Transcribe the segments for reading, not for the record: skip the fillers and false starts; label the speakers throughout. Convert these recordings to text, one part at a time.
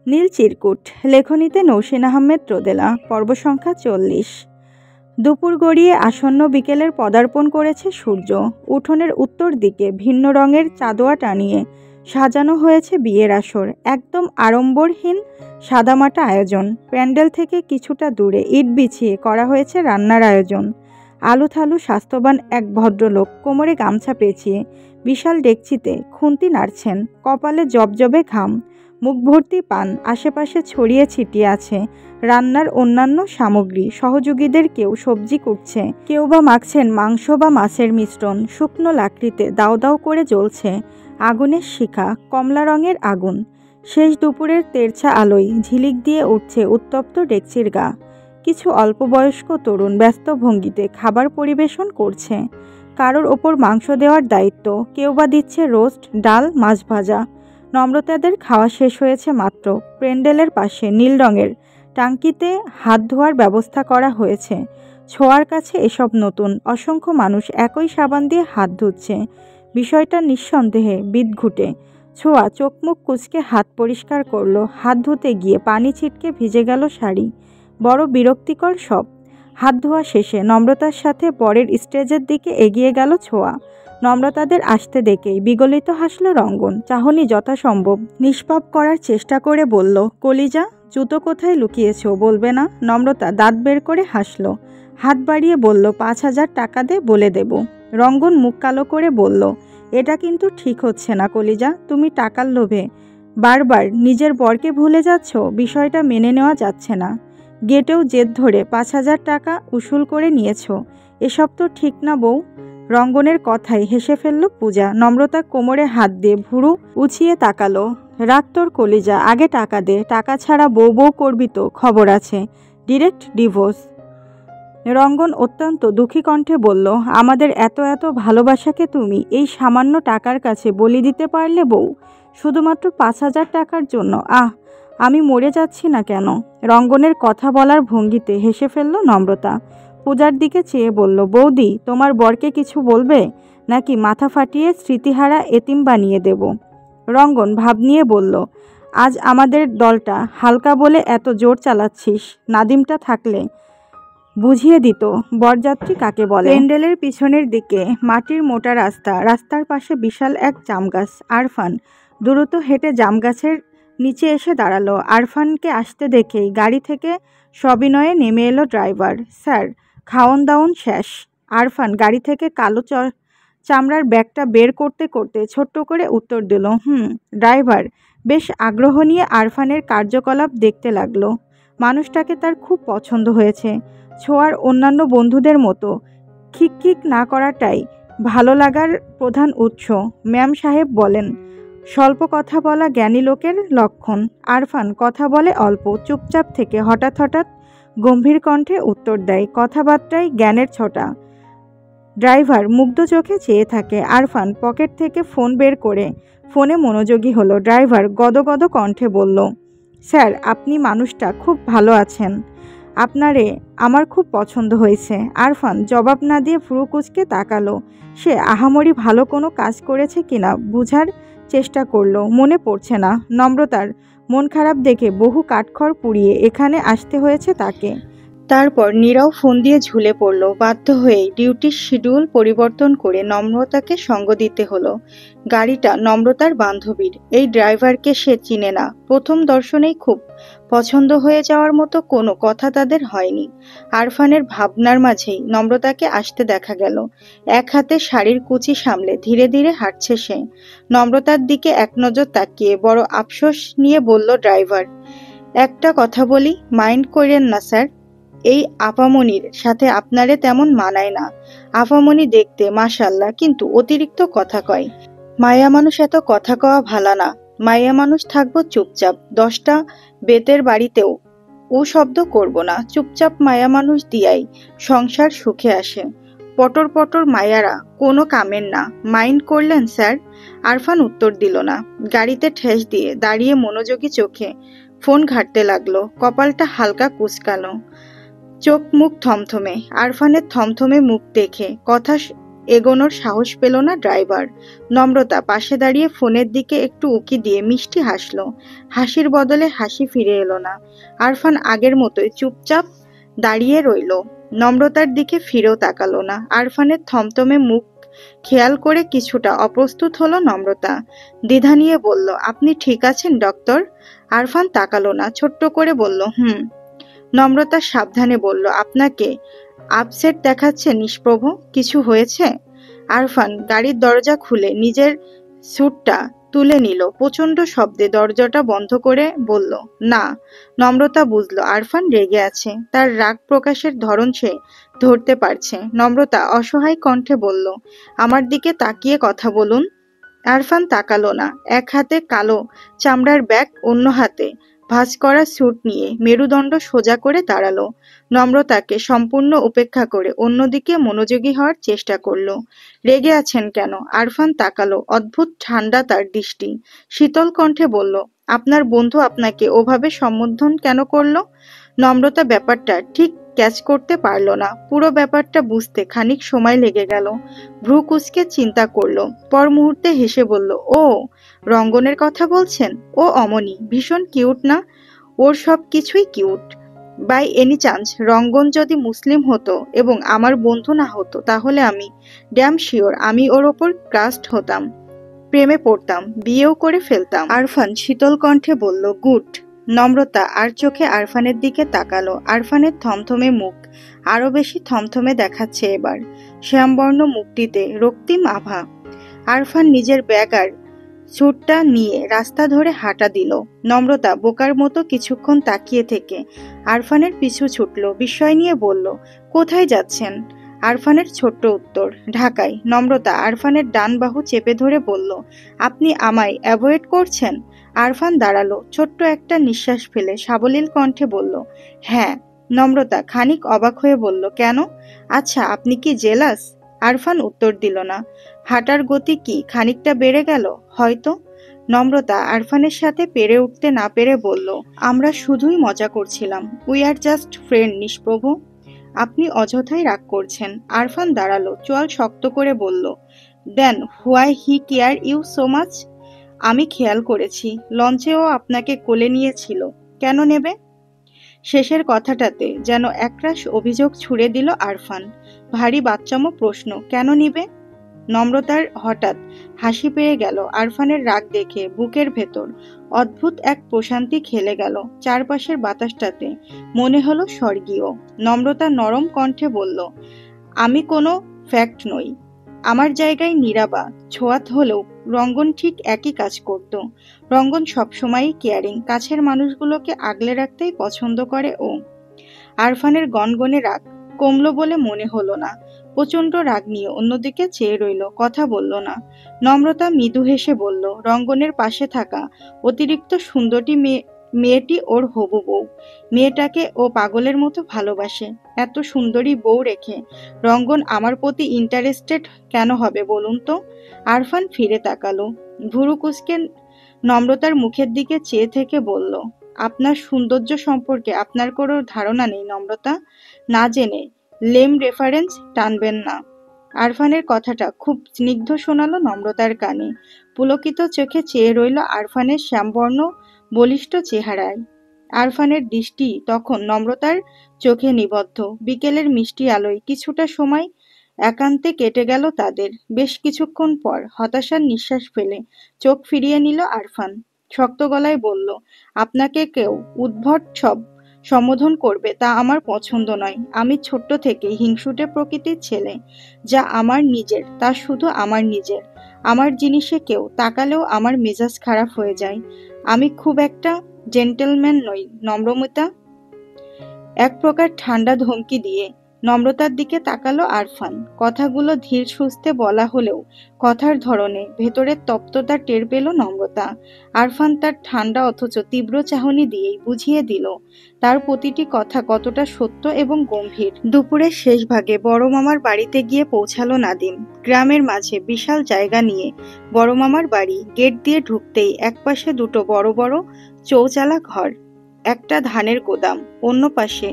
Speaker 1: নীল চিরকুট, লেখনীতে নৌসীন আহমেদ রোদেলা, পর্ব সংখ্যা 40। দুপুর গড়িয়ে আসন্ন বিকেলের পদার্পণ করেছে সূর্য। উঠোনের উত্তর দিকে ভিন্ন রঙের চাঁদোয়া টানিয়ে সাজানো হয়েছে বিয়ের আসর। একদম আড়ম্বরহীন সাদামাটা আয়োজন। প্যান্ডেল থেকে কিছুটা দূরে ইট বিছিয়ে করা হয়েছে রান্নার আয়োজন। আলুথালু স্বাস্থ্যবান এক ভদ্রলোক কোমরে গামছা পেঁচিয়ে বিশাল ডেকচিতে খুন্তি নাড়ছেন। কপালে জবজবে ঘাম, মুখ ভর্তি পান। আশেপাশে ছড়িয়ে ছিটিয়ে আছে রান্নার অন্যান্য সামগ্রী। সহযোগীদের কেউ সবজি কুটছে, কেউ বা মাখছেন মাংস বা মাছের মিশ্রণ। শুকনো লাকড়িতে দাও দাও করে জ্বলছে আগুনের শিখা, কমলা রঙের আগুন। শেষ দুপুরের তেরছা আলোয় ঝিলিক দিয়ে উঠছে উত্তপ্ত ডেকচির গা। কিছু অল্পবয়স্ক তরুণ ব্যস্ত ভঙ্গিতে খাবার পরিবেশন করছে। কারোর ওপর মাংস দেওয়ার দায়িত্ব, কেউ বা দিচ্ছে রোস্ট, ডাল, মাছ ভাজা। নম্রতাদের খাওয়া শেষ হয়েছে মাত্র। প্যান্ডেলের পাশে নীল রঙের টাঙ্কিতে হাত ধোয়ার ব্যবস্থা করা হয়েছে। ছোঁয়ার কাছে এসব নতুন। অসংখ্য মানুষ একই সাবান দিয়ে হাত ধুচ্ছে। বিষয়টা নিঃসন্দেহে বিদঘুটে। ছোঁয়া চোখ মুখ কুঁচকে হাত পরিষ্কার করলো। হাত ধুতে গিয়ে পানি ছিটকে ভিজে গেল শাড়ি। বড় বিরক্তিকর সব। হাত ধোয়া শেষে নম্রতার সাথে বরের স্টেজের দিকে এগিয়ে গেল ছোঁয়া। নম্রতাদের আসতে দেখেই বিগলিত হাসল রঙ্গন। চাহনি যথাসম্ভব নিষ্পাপ করার চেষ্টা করে বলল, কলিজা, জুতো কোথায় লুকিয়েছ বলবে না? নম্রতা দাঁত বের করে হাসল। হাত বাড়িয়ে বলল, 5,000 টাকা দে, বলে দেব। রঙ্গন মুখ কালো করে বলল, এটা কিন্তু ঠিক হচ্ছে না কলিজা। তুমি টাকার লোভে বারবার নিজের বরকে ভুলে যাচ্ছ। বিষয়টা মেনে নেওয়া যাচ্ছে না। গেটেও জেদ ধরে 5,000 টাকা উসুল করে নিয়েছ। এসব তো ঠিক না বউ। রঙ্গনের কথায় হেসে ফেলল পূজা। নম্রতা কোমরে হাত দিয়ে ভুরু উঁচিয়ে তাকালো। রাগ তোর কলিজা, আগে টাকা দে। টাকা ছাড়া বউ বউ করবি তো খবর আছে। Direct divorce. রঙ্গন অত্যন্ত দুঃখী কণ্ঠে বলল, আমাদের এত এত ভালোবাসাকে তুমি এই সামান্য টাকার কাছে বলি দিতে পারলে বউ? শুধুমাত্র 5,000 টাকার জন্য? আমি মরে যাচ্ছি না কেন? রঙ্গনের কথা বলার ভঙ্গিতে হেসে ফেলল নম্রতা। পূজার দিকে চেয়ে বলল, বৌদি, তোমার বরকে কিছু বলবে নাকি মাথা ফাটিয়ে স্মৃতিহারা এতিম বানিয়ে দেব? রঙ্গন ভাব নিয়ে বলল, আজ আমাদের দলটা হালকা বলে এত জোর চালাচ্ছিস। নাদিমটা থাকলে বুঝিয়ে দিত বরযাত্রী কাকে বলে। প্যান্ডেলের পিছনের দিকে মাটির মোটা রাস্তা। রাস্তার পাশে বিশাল এক জাম গাছ। আরফান দ্রুত হেঁটে জাম গাছের নিচে এসে দাঁড়ালো। আরফানকে আসতে দেখেই গাড়ি থেকে সবিনয়ে নেমে এলো ড্রাইভার। স্যার, খাওন দাওন শেষ? আরফান গাড়ি থেকে কালো চামড়ার ব্যাগটা বের করতে করতে ছোট্ট করে উত্তর দিল, ড্রাইভার বেশ আগ্রহ নিয়ে আরফানের কার্যকলাপ দেখতে লাগলো। মানুষটাকে তার খুব পছন্দ হয়েছে। ছোঁয়ার অন্যান্য বন্ধুদের মতো খিকখিক না করাটাই ভালো লাগার প্রধান উৎস। ম্যাম সাহেব বলেন, স্বল্প কথা বলা জ্ঞানী লোকের লক্ষণ। আরফান কথা বলে অল্প, চুপচাপ থেকে হঠাৎ হঠাৎ গম্ভীর কণ্ঠে উত্তর দেয়। কথাবার্তায় জ্ঞানের ছটা। ড্রাইভার মুগ্ধ চোখে চেয়ে থাকে। আরফান পকেট থেকে ফোন বের করে ফোনে মনোযোগী হলো। ড্রাইভার গদগদ কণ্ঠে বলল, স্যার, আপনি মানুষটা খুব ভালো আছেন। আপনারে আমার খুব পছন্দ হয়েছে। আরফান জবাব না দিয়ে ভ্রু কুঁচকে তাকালো। সে আহামরি ভালো কোনো কাজ করেছে কিনা বুঝার চেষ্টা করলো। মনে পড়ছে না। নম্রতার মন খারাপ দেখে বহু কাঠখড় পুড়িয়ে এখানে আসতে হয়েছে তাকে। তারপর নীরাও ফোন দিয়ে ঝুলে পড়ল। বাধ্য হয়ে ডিউটির শিডিউল পরিবর্তন করে নম্রতাকে সঙ্গ দিতে হলো। গাড়িটা নম্রতার বান্ধবীর। এই ড্রাইভারকে সে চিনে না। প্রথম দর্শনেই খুব পছন্দ হয়ে যাওয়ার মতো কোনো কথা তাদের হয়নি। আরফানের ভাবনার মাঝেই নম্রতাকে আসতে দেখা গেল। এক হাতে শাড়ির কুচি সামলে ধীরে ধীরে হাঁটছে সে। নম্রতার দিকে এক নজর তাকিয়ে বড় আফসোস নিয়ে বলল ড্রাইভার, একটা কথা বলি, মাইন্ড করেন না স্যার। এই আপামনির সাথে আপনারে তেমন মানায় না। আপামনি দেখতে মাশাআল্লাহ, কিন্তু অতিরিক্ত কথা কয়। মায়া মানুষ এত কথা কওয়া ভালা না। মায়া মানুষ থাকবো চুপচাপ। 10টা বেতের বাড়িতেও ও শব্দ করব না। চুপচাপ মায়া মানুষ দিয়াই সংসার সুখে আসে। পটর পটর মায়ারা কোনো কামের না। মাইন্ড করলেন স্যার? আরফান উত্তর দিল না। গাড়িতে ঠেস দিয়ে দাঁড়িয়ে মনোযোগী চোখে ফোন ঘাঁটতে লাগলো। কপালটা হালকা কুঁচকালো, চোখ মুখ থমথমে। আরফানের থমথমে মুখ দেখে কথা এগোনোর সাহস পেল না ড্রাইভার। নম্রতা পাশে দাঁড়িয়ে ফোনের দিকে একটু উকি দিয়ে মিষ্টি হাসল। হাসির বদলে হাসি ফিরে এলো না। আরফান আগের মতোই চুপচাপ দাঁড়িয়ে রইল। নম্রতার দিকে ফিরেও তাকালো না। আরফানের থমথমে মুখ খেয়াল করে কিছুটা অপ্রস্তুত হলো নম্রতা। দ্বিধা নিয়ে বলল, আপনি ঠিক আছেন ডক্টর? আরফান তাকালো না, ছোট্ট করে বলল, হুম। নম্রতা সাবধানে বলল, আপনাকে আপসেট দেখাচ্ছে নিষ্প্রভ, কিছু হয়েছে? আরফান গাড়ির দরজা খুলে নিজের স্যুটটা তুলে নিল। প্রচন্ড শব্দে দরজাটা বন্ধ করে বলল, না। নম্রতা বুঝল আরফান রেগে আছে। তার রাগ প্রকাশের ধরন সে ধরতে পারছে। নম্রতা অসহায় কণ্ঠে বলল, আমার দিকে তাকিয়ে কথা বলুন। আরফান তাকালো না। এক হাতে কালো চামড়ার ব্যাগ, অন্য হাতে ভাঁজ করা স্যুট নিয়ে মেরুদণ্ড সোজা করে দাঁড়ালো। নম্রতাকে সম্পূর্ণ উপেক্ষা করে অন্যদিকে মনোযোগী হওয়ার চেষ্টা করলো। রেগে আছেন কেন? আরফান তাকালো। অদ্ভুত ঠান্ডা তার দৃষ্টি। শীতল কণ্ঠে বলল, আপনার বন্ধু আপনাকে ওভাবে সম্বোধন কেন করলো? নম্রতা ব্যাপারটা ঠিক ক্যাচ করতে পারল না। পুরো ব্যাপারটা বুঝতে খানিক সময় লেগে গেল। ভ্রু কুঁচকে চিন্তা করলো। পর মুহূর্তে হেসে বলল, ও রঙ্গনের কথা বলছেন? ও অমনি ভীষণ কিউট না? ওর সব কিছুই কিউট। বাই এনি চান্স রঙ্গন যদি মুসলিম হতো এবং আমার বন্ধু না হতো, তাহলে আমি ড্যাম শিওর আমি ওর ওপর ক্রাস্ট হতাম, প্রেমে পড়তাম, বিয়েও করে ফেলতাম। আরফান শীতল কণ্ঠে বলল, গুড। নম্রতা আর চোখে আরফানের দিকে তাকালো। আরফানের থমথমে মুখ আরো বেশি থমথমে দেখাচ্ছে এবার। শ্যামবর্ণ মুখটিতে রক্তিম আভা। আরফান নিজের ব্যাগ আর স্যুটটা নিয়ে রাস্তা ধরে হাঁটা দিল। নম্রতা বোকার মতো কিছুক্ষণ তাকিয়ে থেকে আরফানের পিছু ছুটল। বিস্ময় নিয়ে বলল, কোথায় যাচ্ছেন? আরফানের ছোট্ট উত্তর, ঢাকায়। নম্রতা আরফানের ডান বাহু চেপে ধরে বলল, আপনি আমায় অ্যাভয়েড করছেন? আরফান দাঁড়ালো, ছোট্ট একটা নিঃশ্বাস ফেলে সাবলীল কণ্ঠে বলল, হ্যাঁ। নম্রতা খানিক অবাক হয়ে বলল, কেন? আচ্ছা, আপনি কি জেলাস? আরফান উত্তর দিল না। হাঁটার গতি কি খানিকটা বেড়ে গেল? হয়তো। নম্রতা আরফানের সাথে পেরে উঠতে না পেরে বলল, আমরা শুধুই মজা করছিলাম। We are just friend Nishprabh. আপনি অযথাই রাগ করছেন। আরফান দাঁড়ালো, চোয়াল শক্ত করে বলল, then why he care you so much? আমি খেয়াল করেছি, লঞ্চেও আপনাকে কোলে নিয়েছিল। কেন নেবে? শেষের কথাটাতে যেন একরাশ অভিযোগ ছুড়ে দিল আরফান। ভারী বাচ্চামো প্রশ্ন, কেন নিবে? নম্রতার হঠাৎ হাসি পেয়ে গেল। আরফানের রাগ দেখে বুকের ভেতর অদ্ভুত এক প্রশান্তি খেলে গেল। চারপাশের বাতাসটাতে মনে হলো স্বর্গীয়। নম্রতা নরম কণ্ঠে বলল, আমি কোনো ফ্যাক্ট নই। আমার জায়গায় নীরাবা ছোঁয়াত হলেও রঙ্গন ঠিক একই কাজ করত। রঙ্গন সবসময়ই কেয়ারিং, কাছের মানুষগুলোকে আগলে রাখতেই পছন্দ করে ও। আরফানের গনগনে রাগ কমলো বলে মনে হলো না। প্রচন্ড রাগ নিয়ে অন্যদিকে চেয়ে রইল, কথা বলল না। নম্রতা মৃদু হেসে বলল, রঙ্গনের পাশে থাকা অতিরিক্ত সুন্দরী মেয়েটি ওর হবু বউ। মেয়েটাকে ও পাগলের মতো ভালোবাসে। এত সুন্দরী বউ রেখে রঙ্গন আমার প্রতি ইন্টারেস্টেড কেন হবে বলুন তো? আরফান ফিরে তাকালো। ভুরু কুঁচকে নম্রতার মুখের দিকে চেয়ে থেকে বলল, আপনার সৌন্দর্য সম্পর্কে আপনার কোনো ধারণা নেই নম্রতা। না জেনে লেম রেফারেন্স টানবেন না। আরফানের কথাটা খুব স্নিগ্ধ শোনালো নম্রতার কানে। পুলকিত চোখে চেয়ে রইল আরফানের শ্যামবর্ণ বলিষ্ঠ চেহারায়। আরফানের দৃষ্টি তখন নম্রতার চোখে নিবদ্ধ। বিকেলের মিষ্টি আলোয় কিছুটা সময় একান্তে কেটে গেল তাদের। বেশ কিছুক্ষণ পর হতাশার নিঃশ্বাস ফেলে চোখ ফিরিয়ে নিল আরফান। শক্ত গলায় বলল, আপনাকে কেউ উদ্ভট সব সম্বোধন করবে তা আমার পছন্দ নয়। আমি ছোট্ট থেকে হিংসুটে প্রকৃতির ছেলে। যা আমার নিজের তা শুধু আমার নিজের। আমার জিনিসে কেউ তাকালেও আমার মেজাজ খারাপ হয়ে যায়। আমি খুব একটা জেন্টেলম্যান নই নম্রমিতা। এক প্রকার ঠান্ডা ধমকি দিয়ে নম্রতার দিকে তাকালো আরফান। কথাগুলো ধীর সুস্থে বলা হলেও কথার ধরনে ভেতরের তপ্ততা টের পেল নম্রতা। আরফান তার ঠান্ডা অথচ তীব্র চাহনি দিয়েই বুঝিয়ে দিল তার প্রতিটি কথা কতটা সত্য এবং গম্ভীর। দুপুরের শেষ ভাগে বড় মামার বাড়িতে গিয়ে পৌঁছালো নাদিম। গ্রামের মাঝে বিশাল জায়গা নিয়ে বড় মামার বাড়ি। গেট দিয়ে ঢুকতেই একপাশে দুটো বড় বড় চৌচালা ঘর, একটা ধানের গোদাম, অন্য পাশে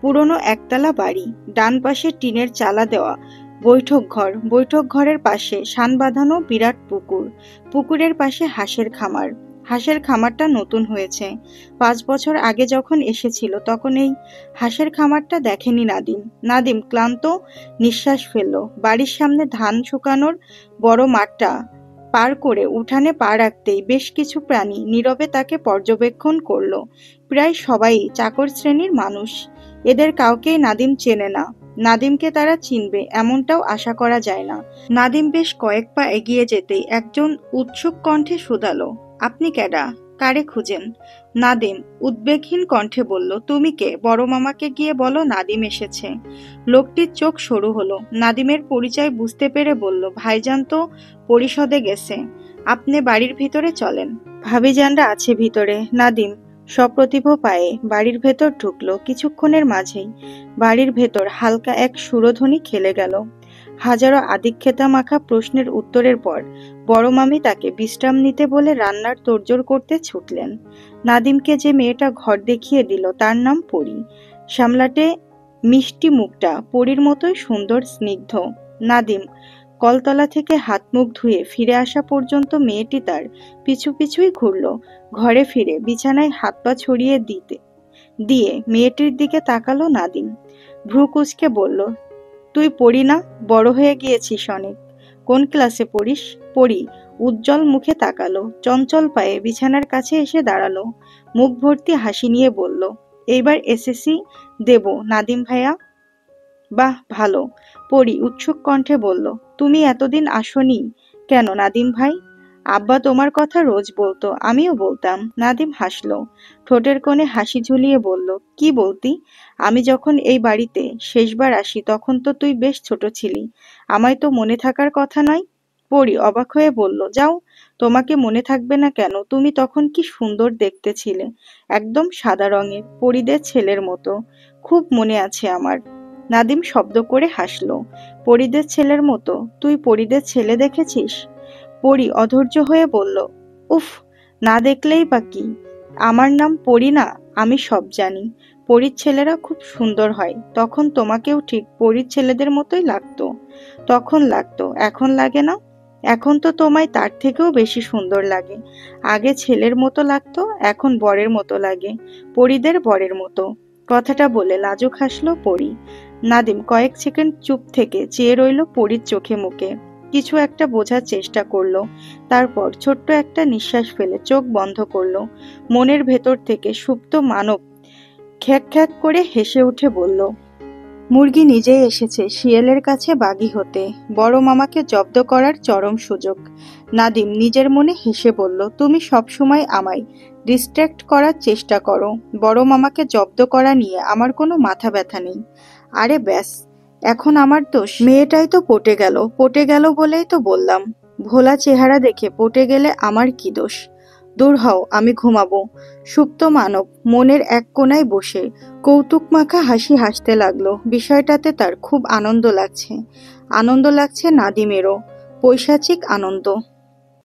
Speaker 1: পুরনো একতলা বাড়ি, ডান পাশে টিনের চালা দেওয়া বৈঠক ঘরের পাশে শান বাঁধানো বিরাট পুকুর, পুকুরের পাশে হাঁসের খামার। হাঁসের খামারটা নতুন হয়েছে, 5 বছর আগে যখন এসেছিল তখন এই হাঁসের খামারটা দেখেনি নাদিম। নাদিম ক্লান্ত নিঃশ্বাস ফেলল। বাড়ির সামনে ধান শুকানোর বড় মাঠটা পার করে উঠানে পা রাখতেই বেশ কিছু প্রাণী নীরবে তাকে পর্যবেক্ষণ করল। প্রায় সবাই চাকর শ্রেণীর মানুষ। এদের কাউকেই নাদিম চেনে না। নাদিমকে তারা চিনবে এমনটাও আশা করা যায় না। নাদিম বেশ কয়েক পা এগিয়ে যেতেই একজন উৎসুক কণ্ঠে শুধালো, আপনি কেডা? কারে খুঁজেন? নাদিম উদ্বেগহীন কণ্ঠে বলল, তুমি কে? বড় মামাকে গিয়ে বলো নাদিম এসেছে। লোকটির চোখ সরু হলো। নাদিমের পরিচয় বুঝতে পেরে বলল, ভাইজান তো পরিষদে গেছে, আপনি বাড়ির ভিতরে চলেন। ভাবিজানরা আছে ভিতরে। নাদিম সপ্রতিভ পায়ে বাড়ির ভেতর ঢুকলো। কিছুক্ষণের মাঝেই বাড়ির ভেতর হালকা এক সুরধ্বনি খেলে গেল। হাজারো আদিক্ষেতা মাখা প্রশ্নের উত্তরের পর বড় মামি তাকে বিশ্রাম নিতে বলে রান্নার তোড়জোড় করতে ছুটলেন। নাদিমকে যে মেয়েটা ঘর দেখিয়ে দিল তার নাম পরি। সামলাটে মিষ্টি মুখটা পরীর মতোই সুন্দর স্নিগ্ধ। নাদিম কলতলা থেকে হাত মুখ ধুয়ে ফিরে আসা পর্যন্ত মেয়েটি তার পিছু পিছুই ঘুরল। ঘরে ফিরে বিছানায় হাত পা ছড়িয়ে দিয়ে মেয়েটির দিকে তাকালো নাদিম। ভ্রু কুঁচকে বলল, তুই পড়ি না? বড় হয়ে গিয়েছিস অনেক। কোন ক্লাসে পড়িস? পড়ি উজ্জ্বল মুখে তাকালো। চঞ্চল পায়ে বিছানার কাছে এসে দাঁড়ালো। মুখ ভর্তি হাসি নিয়ে বলল, এইবার এসএসসি দেব নাদিম ভাইয়া। বাহ, ভালো। পড়ি উৎসুক কণ্ঠে বলল, তুমি এতদিন আসোনি কেন নাদিম ভাই? আব্বা তোমার কথা রোজ বলতো, আমিও বলতাম। নাদিম হাসলো। ঠোঁটের কোণে হাসি ঝুলিয়ে বলল, কি বলতি? আমি যখন এই বাড়িতে শেষবার আসি তখন তো তুই বেশ ছোট ছিলি, আমায় তো মনে থাকার কথা নয়। পড়ি অবাক হয়ে বলল, যাও, তোমাকে মনে থাকবে না কেন? তুমি তখন কি সুন্দর দেখতে ছিলে, একদম সাদা রঙের, পরিদের ছেলের মতো। খুব মনে আছে আমার। নাদিম শব্দ করে হাসলো। পরিদের ছেলের মতো? তুই পরিদের ছেলে দেখেছিস? পরি অধৈর্য হয়ে বলল, উফ, না দেখলেই বা কি? আমার নাম পরি না? আমি সব জানি। পরীর ছেলেরা খুব সুন্দর হয়। তখন তোমাকেও ঠিক পরীর ছেলেদের মতোই লাগতো। তখন লাগতো, এখন লাগে না? এখন তো তোমায় তার থেকেও বেশি সুন্দর লাগে। আগে ছেলের মতো লাগতো, এখন বরের মতো লাগে, পরীদের বরের মতো। কথাটা বলে লাজুক হাসলো পরি। নাদিম কয়েক সেকেন্ড চুপ থেকে চেয়ে রইল পরীর চোখে মুখে। কিছু একটা বোঝার চেষ্টা করলো। তারপর ছোট্ট একটা নিঃশ্বাস ফেলে চোখ বন্ধ করলো। মনের ভেতর থেকে সুপ্ত মানব খ্যাক খ্যাক করে হেসে উঠে বলল, মুরগি নিজেই এসেছে শিয়ালের কাছে বাগী হতে। বড় মামাকে জব্দ করার চরম সুযোগ। নাদিম নিজের মনে হেসে বলল, তুমি সবসময় আমায় ডিস্ট্র্যাক্ট করার চেষ্টা করো। বড় মামাকে জব্দ করা নিয়ে আমার কোনো মাথা ব্যথা নেই। আরে ব্যাস, এখন আমার দোষ? মেয়েটাই তো পটে গেল বলেই তো বললাম। ভোলা চেহারা দেখে পটে গেলে আমার কি দোষ? দূর হও, আমি ঘুমাবো। সুপ্ত মানব মনের এক কোণায় বসে কৌতুক মাখা হাসি হাসতে লাগলো। বিষয়টাতে তার খুব আনন্দ লাগছে। আনন্দ লাগছে নাদিমেরও, পৈশাচিক আনন্দ।